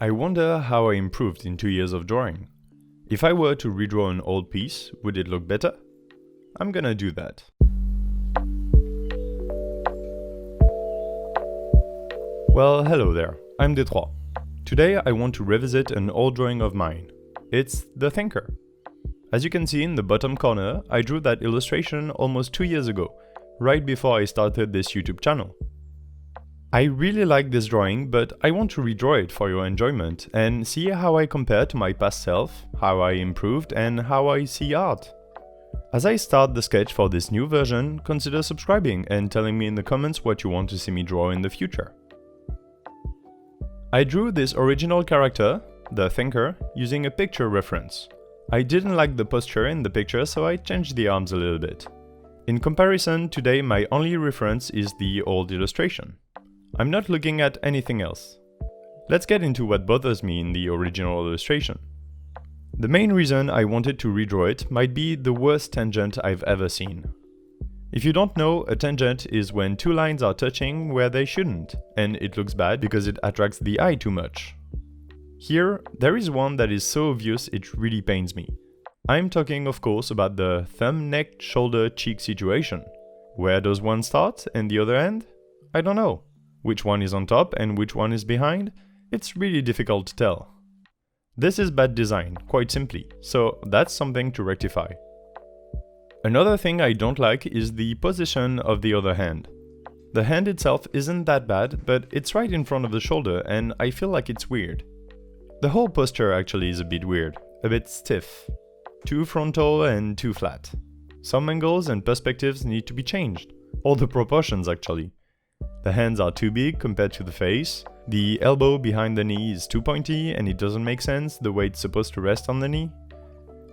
I wonder how I improved in 2 years of drawing. If I were to redraw an old piece, would it look better? I'm gonna do that. Well, hello there, I'm REDRAW. Today I want to revisit an old drawing of mine. It's The Thinker. As you can see in the bottom corner, I drew that illustration almost 2 years ago, right before I started this YouTube channel. I really like this drawing, but I want to redraw it for your enjoyment and see how I compare to my past self, how I improved and how I see art. As I start the sketch for this new version, consider subscribing and telling me in the comments what you want to see me draw in the future. I drew this original character, the Thinker, using a picture reference. I didn't like the posture in the picture, so I changed the arms a little bit. In comparison, today my only reference is the old illustration. I'm not looking at anything else. Let's get into what bothers me in the original illustration. The main reason I wanted to redraw it might be the worst tangent I've ever seen. If you don't know, a tangent is when two lines are touching where they shouldn't, and it looks bad because it attracts the eye too much. Here, there is one that is so obvious it really pains me. I'm talking of course about the thumb, neck, shoulder, cheek situation. Where does one start and the other end? I don't know. Which one is on top and which one is behind? It's really difficult to tell. This is bad design, quite simply, so that's something to rectify. Another thing I don't like is the position of the other hand. The hand itself isn't that bad, but it's right in front of the shoulder and I feel like it's weird. The whole posture actually is a bit weird, a bit stiff. Too frontal and too flat. Some angles and perspectives need to be changed. All the proportions actually. The hands are too big compared to the face, the elbow behind the knee is too pointy and it doesn't make sense the way it's supposed to rest on the knee.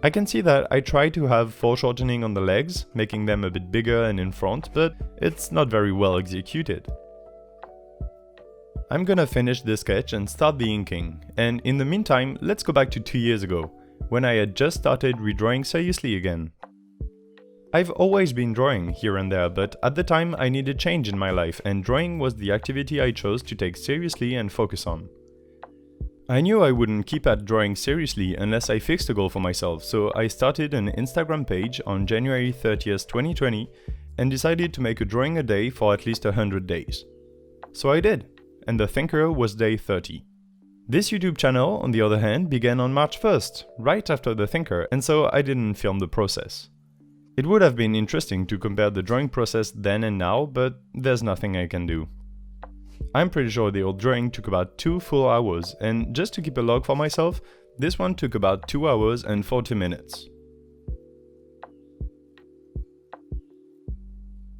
I can see that I try to have foreshortening on the legs, making them a bit bigger and in front, but it's not very well executed. I'm gonna finish this sketch and start the inking, and in the meantime, let's go back to 2 years ago, when I had just started redrawing seriously again. I've always been drawing here and there, but at the time I needed change in my life and drawing was the activity I chose to take seriously and focus on. I knew I wouldn't keep at drawing seriously unless I fixed a goal for myself, so I started an Instagram page on January 30th, 2020 and decided to make a drawing a day for at least 100 days. So I did, and The Thinker was day 30. This YouTube channel, on the other hand, began on March 1st, right after The Thinker, and so I didn't film the process. It would have been interesting to compare the drawing process then and now, but there's nothing I can do. I'm pretty sure the old drawing took about 2 full hours, and just to keep a log for myself, this one took about 2 hours and 40 minutes.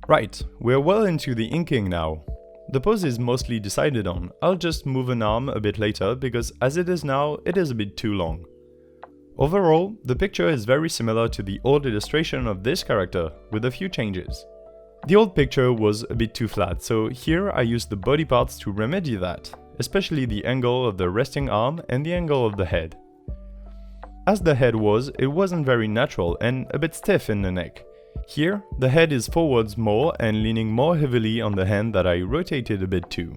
Right, we're well into the inking now. The pose is mostly decided on. I'll just move an arm a bit later because as it is now, it is a bit too long. Overall, the picture is very similar to the old illustration of this character, with a few changes. The old picture was a bit too flat, so here I used the body parts to remedy that, especially the angle of the resting arm and the angle of the head. As the head was, it wasn't very natural and a bit stiff in the neck. Here, the head is forwards more and leaning more heavily on the hand that I rotated a bit too.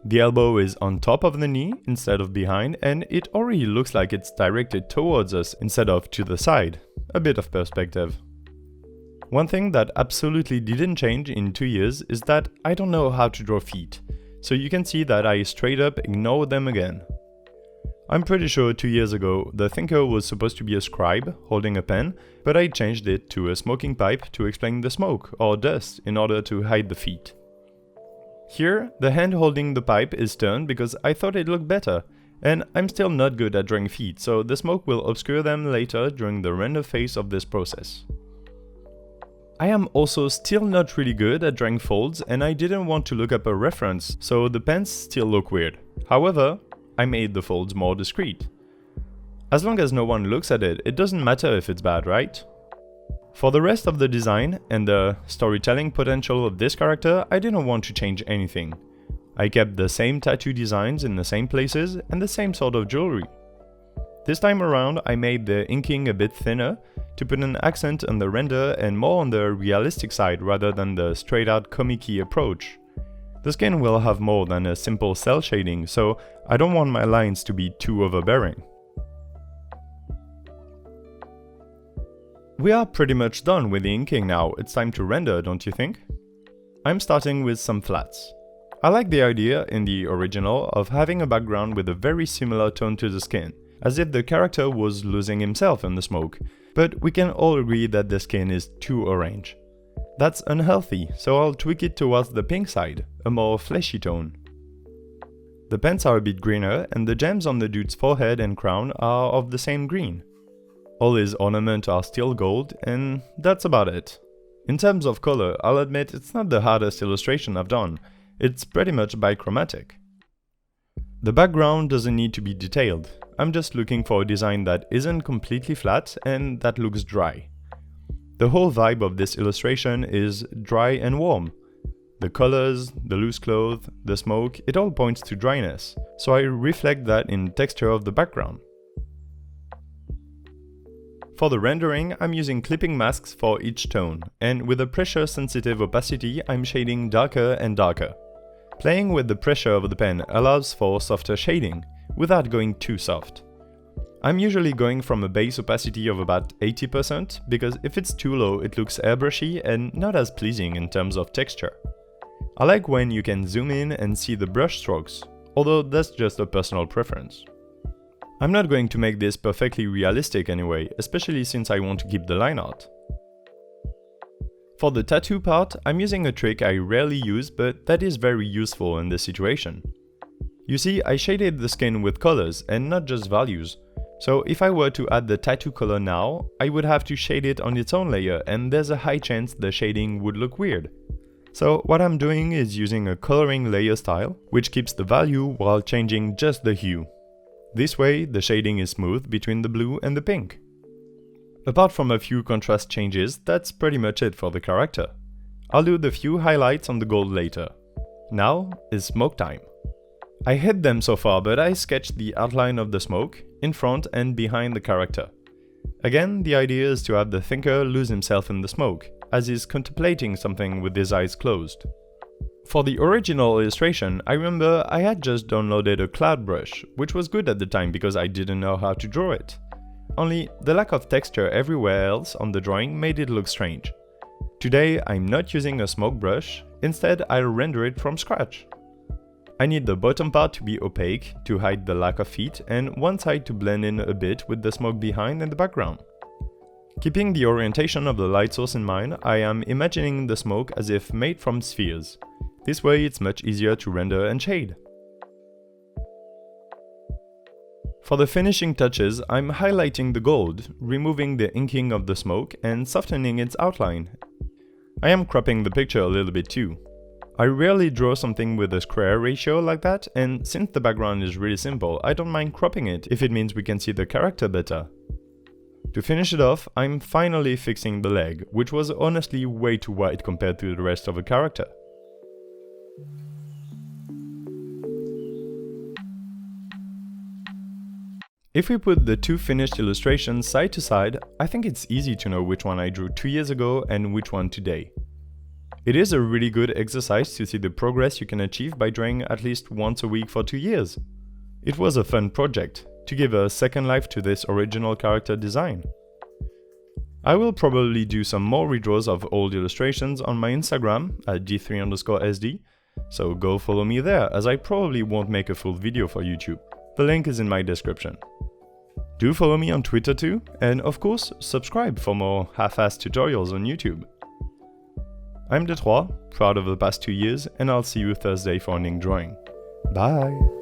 The elbow is on top of the knee instead of behind, and it already looks like it's directed towards us instead of to the side. A bit of perspective. One thing that absolutely didn't change in 2 years is that I don't know how to draw feet, so you can see that I straight up ignore them again. I'm pretty sure 2 years ago The Thinker was supposed to be a scribe holding a pen, but I changed it to a smoking pipe to explain the smoke or dust in order to hide the feet. Here, the hand holding the pipe is turned because I thought it looked better, and I'm still not good at drawing feet, so the smoke will obscure them later during the render phase of this process. I am also still not really good at drawing folds and I didn't want to look up a reference, so the pens still look weird. However, I made the folds more discreet. As long as no one looks at it, it doesn't matter if it's bad, right? For the rest of the design and the storytelling potential of this character, I didn't want to change anything. I kept the same tattoo designs in the same places and the same sort of jewelry. This time around, I made the inking a bit thinner to put an accent on the render and more on the realistic side rather than the straight-out comic-y approach. The skin will have more than a simple cell shading, so I don't want my lines to be too overbearing. We are pretty much done with the inking now, it's time to render, don't you think? I'm starting with some flats. I like the idea in the original of having a background with a very similar tone to the skin, as if the character was losing himself in the smoke, but we can all agree that the skin is too orange. That's unhealthy, so I'll tweak it towards the pink side, a more fleshy tone. The pants are a bit greener, and the gems on the dude's forehead and crown are of the same green. All his ornaments are still gold, and that's about it. In terms of color, I'll admit it's not the hardest illustration I've done, it's pretty much bichromatic. The background doesn't need to be detailed, I'm just looking for a design that isn't completely flat and that looks dry. The whole vibe of this illustration is dry and warm. The colors, the loose clothes, the smoke, it all points to dryness, so I reflect that in texture of the background. For the rendering, I'm using clipping masks for each tone, and with a pressure-sensitive opacity, I'm shading darker and darker. Playing with the pressure of the pen allows for softer shading, without going too soft. I'm usually going from a base opacity of about 80%, because if it's too low it looks airbrushy and not as pleasing in terms of texture. I like when you can zoom in and see the brush strokes, although that's just a personal preference. I'm not going to make this perfectly realistic anyway, especially since I want to keep the line art. For the tattoo part, I'm using a trick I rarely use, but that is very useful in this situation. You see, I shaded the skin with colors and not just values. So if I were to add the tattoo color now, I would have to shade it on its own layer, and there's a high chance the shading would look weird. So what I'm doing is using a coloring layer style, which keeps the value while changing just the hue. This way, the shading is smooth between the blue and the pink. Apart from a few contrast changes, that's pretty much it for the character. I'll do the few highlights on the gold later. Now is smoke time. I hid them so far, but I sketched the outline of the smoke, in front and behind the character. Again, the idea is to have the thinker lose himself in the smoke, as he's contemplating something with his eyes closed. For the original illustration, I remember I had just downloaded a cloud brush, which was good at the time because I didn't know how to draw it. Only, the lack of texture everywhere else on the drawing made it look strange. Today, I'm not using a smoke brush, instead I'll render it from scratch. I need the bottom part to be opaque to hide the lack of feet, and one side to blend in a bit with the smoke behind and the background. Keeping the orientation of the light source in mind, I am imagining the smoke as if made from spheres. This way it's much easier to render and shade. For the finishing touches, I'm highlighting the gold, removing the inking of the smoke and softening its outline. I am cropping the picture a little bit too. I rarely draw something with a square ratio like that, and since the background is really simple, I don't mind cropping it if it means we can see the character better. To finish it off, I'm finally fixing the leg, which was honestly way too wide compared to the rest of the character. If we put the two finished illustrations side to side, I think it's easy to know which one I drew 2 years ago and which one today. It is a really good exercise to see the progress you can achieve by drawing at least once a week for 2 years. It was a fun project, to give a second life to this original character design. I will probably do some more redraws of old illustrations on my Instagram at d3_sd, so go follow me there, as I probably won't make a full video for YouTube. The link is in my description. Do follow me on Twitter too, and of course subscribe for more half-assed tutorials on YouTube. I'm Detroit, proud of the past 2 years, and I'll see you Thursday for an ink drawing. Bye!